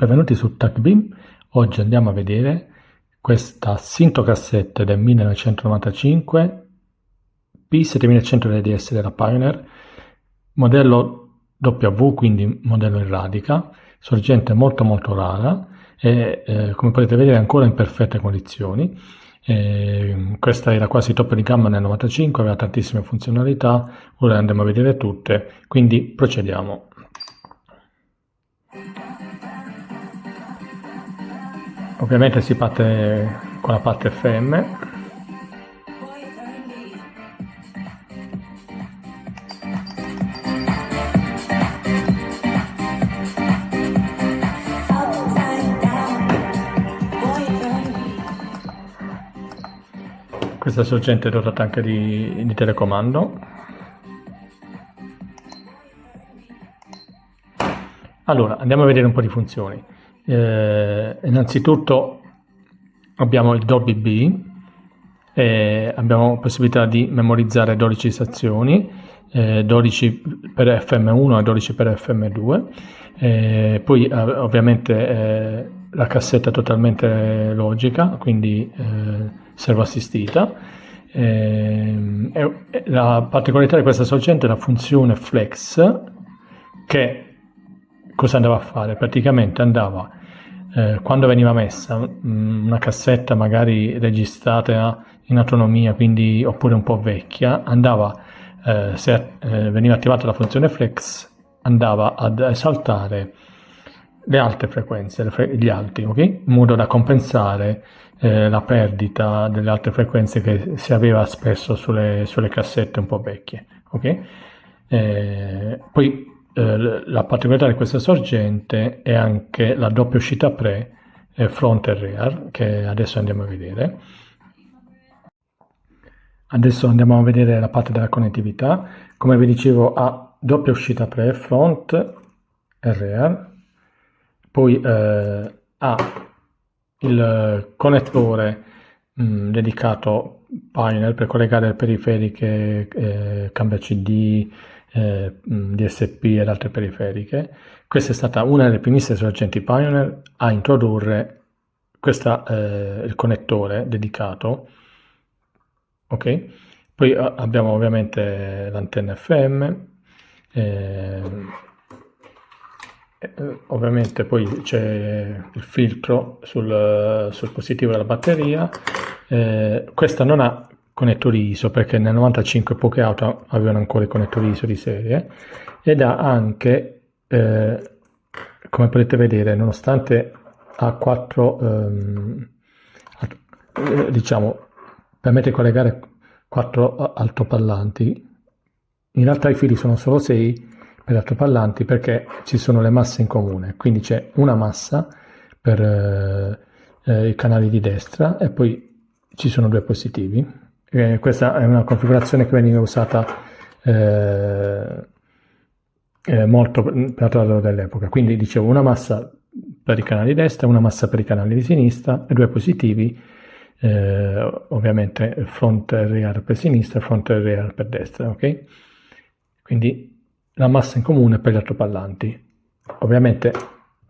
Benvenuti su TechBeam. Oggi andiamo a vedere questa Synto-cassette del 1995 P7100 DDS della Pioneer, modello W, quindi modello in radica, sorgente molto rara e come potete vedere ancora in perfette condizioni. Questa era quasi top di gamma nel 95, aveva tantissime funzionalità, ora andiamo a vedere tutte, quindi procediamo. Ovviamente si parte con la parte FM. Questa sorgente è dotata anche di telecomando. Allora, andiamo a vedere un po' di funzioni. Innanzitutto abbiamo il Dolby B, abbiamo possibilità di memorizzare 12 stazioni, 12 per FM1 e 12 per FM2, poi ovviamente la cassetta totalmente logica, quindi servo assistita. La particolarità di questa sorgente è la funzione flex, che cosa andava a fare? Praticamente andava, quando veniva messa una cassetta magari registrata in autonomia, quindi oppure un po' vecchia, andava, se veniva attivata la funzione flex, andava ad esaltare le alte frequenze, gli alti, ok? In modo da compensare la perdita delle alte frequenze che si aveva spesso sulle cassette un po' vecchie, ok? Poi la particolarità di questa sorgente è anche la doppia uscita pre front e rear, che adesso andiamo a vedere. Adesso andiamo a vedere la parte della connettività. Come vi dicevo, ha doppia uscita pre front e rear, poi ha il connettore dedicato Pioneer per collegare le periferiche, cambio CD, DSP ed altre periferiche. Questa è stata una delle primissime sorgenti Pioneer a introdurre il connettore dedicato, ok? Poi abbiamo ovviamente l'antenna FM, ovviamente poi c'è il filtro sul positivo della batteria. Questa non ha connettori ISO, perché nel 95 poche auto avevano ancora i connettori ISO di serie, ed ha anche, come potete vedere, nonostante ha 4, diciamo, permette di collegare 4 altoparlanti, in realtà i fili sono solo 6 per altoparlanti, perché ci sono le masse in comune, quindi c'è una massa per i canali di destra e poi ci sono 2 positivi. Questa è una configurazione che veniva usata molto per la dell'epoca, quindi dicevo una massa per i canali di destra, una massa per i canali di sinistra e 2 positivi, ovviamente front e rear per sinistra e front e rear per destra, ok? Quindi la massa in comune per gli altoparlanti. Ovviamente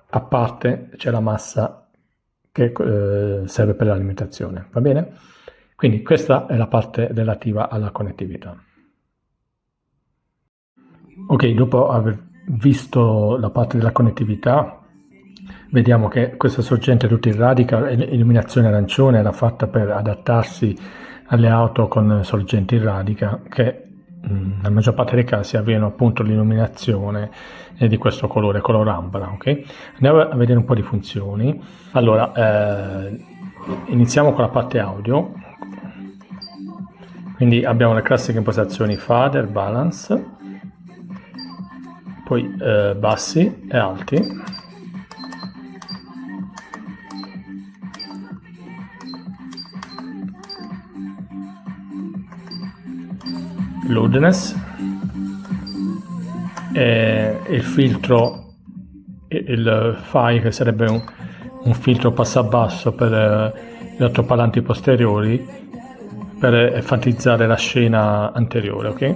a parte c'è la massa che serve per l'alimentazione, va bene? Quindi questa è la parte relativa alla connettività. Ok, dopo aver visto la parte della connettività, vediamo che questa sorgente tutta in radica, illuminazione arancione, era fatta per adattarsi alle auto con sorgenti in radica, che nella maggior parte dei casi avevano appunto l'illuminazione di questo colore ambra, ok? Andiamo a vedere un po' di funzioni. Allora, iniziamo con la parte audio. Quindi abbiamo le classiche impostazioni fader, balance, poi bassi e alti, loudness, e il filtro, il FI, che sarebbe un filtro passabasso per gli altoparlanti posteriori, per enfatizzare la scena anteriore, ok?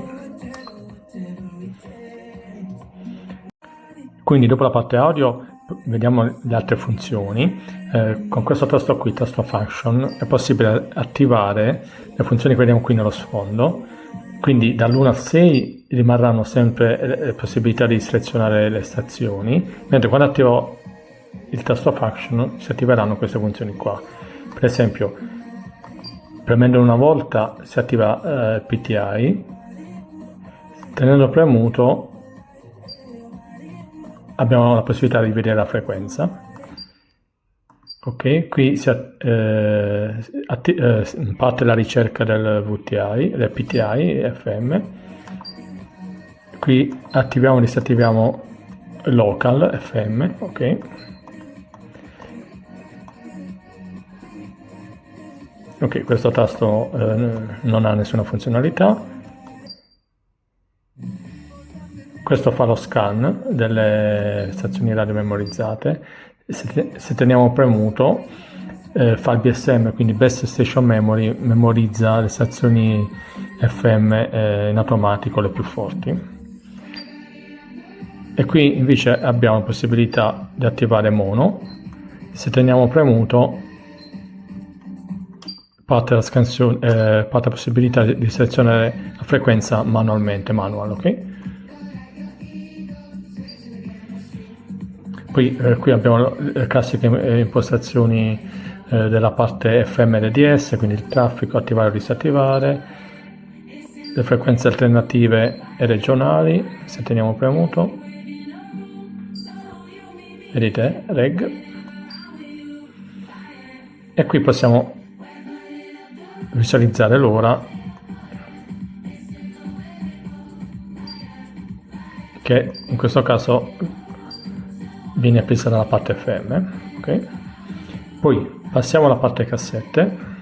Quindi dopo la parte audio vediamo le altre funzioni. Con questo tasto qui, tasto function, è possibile attivare le funzioni che vediamo qui nello sfondo. Quindi dall'1 al 6 rimarranno sempre le possibilità di selezionare le stazioni, mentre quando attivo il tasto function si attiveranno queste funzioni qua. Per esempio, premendo una volta si attiva PTI, tenendo premuto abbiamo la possibilità di vedere la frequenza. Ok, qui parte la ricerca del VTI, del PTI, FM. Qui attiviamo e disattiviamo local FM, ok. Ok, questo tasto non ha nessuna funzionalità. Questo fa lo scan delle stazioni radio memorizzate. Se teniamo premuto fa il BSM, quindi Base Station Memory, memorizza le stazioni FM in automatico, le più forti. E qui invece abbiamo la possibilità di attivare mono. Se teniamo premuto parte la possibilità di selezionare la frequenza manualmente, ok? Poi qui abbiamo le classiche impostazioni della parte FM LDS, quindi il traffico, attivare o disattivare, le frequenze alternative e regionali, se teniamo premuto, vedete, reg, e qui possiamo visualizzare l'ora, che in questo caso viene presa dalla parte FM, ok? Poi passiamo alla parte cassette.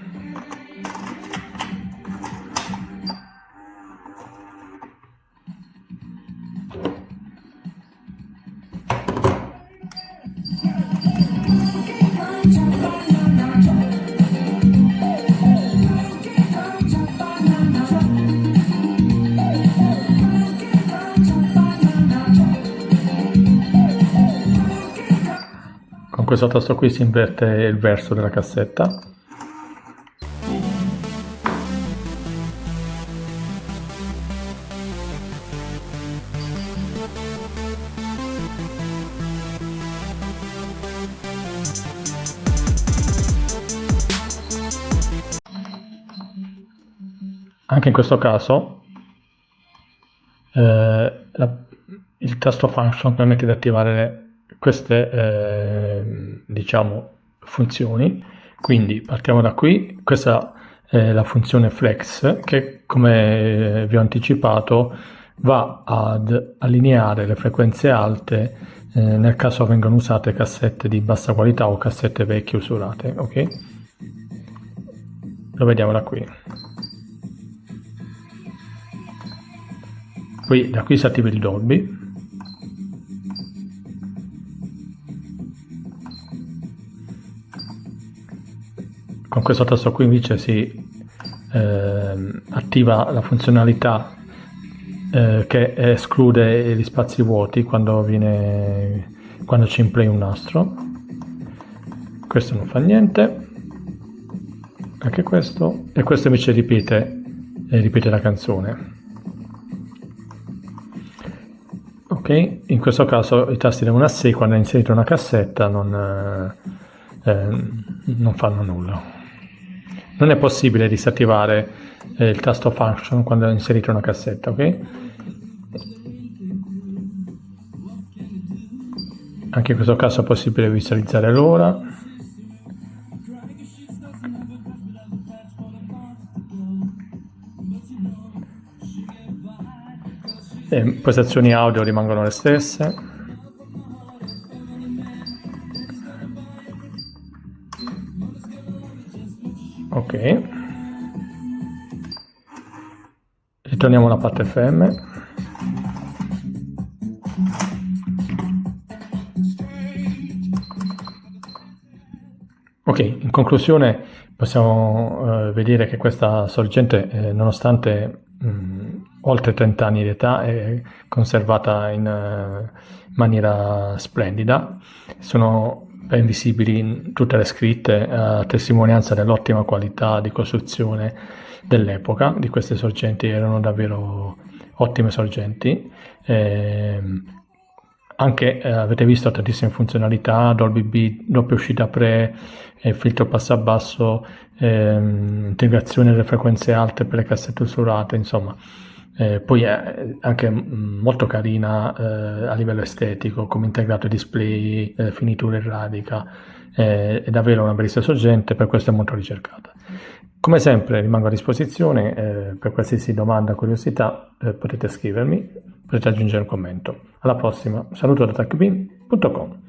Con questo tasto qui si inverte il verso della cassetta. Anche in questo caso il tasto function permette di attivare queste diciamo funzioni. Quindi partiamo da qui. Questa è la funzione flex, che come vi ho anticipato va ad allineare le frequenze alte nel caso vengano usate cassette di bassa qualità o cassette vecchie usurate, ok? Lo vediamo da qui. Poi da qui si attiva il Dolby. Con questo tasto qui invece si attiva la funzionalità che esclude gli spazi vuoti quando ci implay un nastro. Questo non fa niente, anche questo, e questo invece ripete la canzone. Ok, in questo caso i tasti da 1 a 6 quando è inserita una cassetta non fanno nulla. Non è possibile disattivare il tasto function quando è inserita una cassetta, ok? Anche in questo caso è possibile visualizzare l'ora. Le impostazioni audio rimangono le stesse. Ok. Ritorniamo alla parte FM. Ok, in conclusione possiamo vedere che questa sorgente, nonostante oltre 30 anni di età, è conservata in maniera splendida. Sono ben visibili in tutte le scritte, a testimonianza dell'ottima qualità di costruzione dell'epoca. Di queste sorgenti erano davvero ottime sorgenti. Anche avete visto tantissime funzionalità, Dolby B, doppia uscita pre, filtro passabasso, integrazione delle frequenze alte per le cassette usurate, insomma. Poi è anche molto carina a livello estetico, come integrato display, finitura in radica, è davvero una bellissima sorgente, per questo è molto ricercata. Come sempre rimango a disposizione, per qualsiasi domanda o curiosità potete scrivermi, potete aggiungere un commento. Alla prossima, saluto da TechBean.com.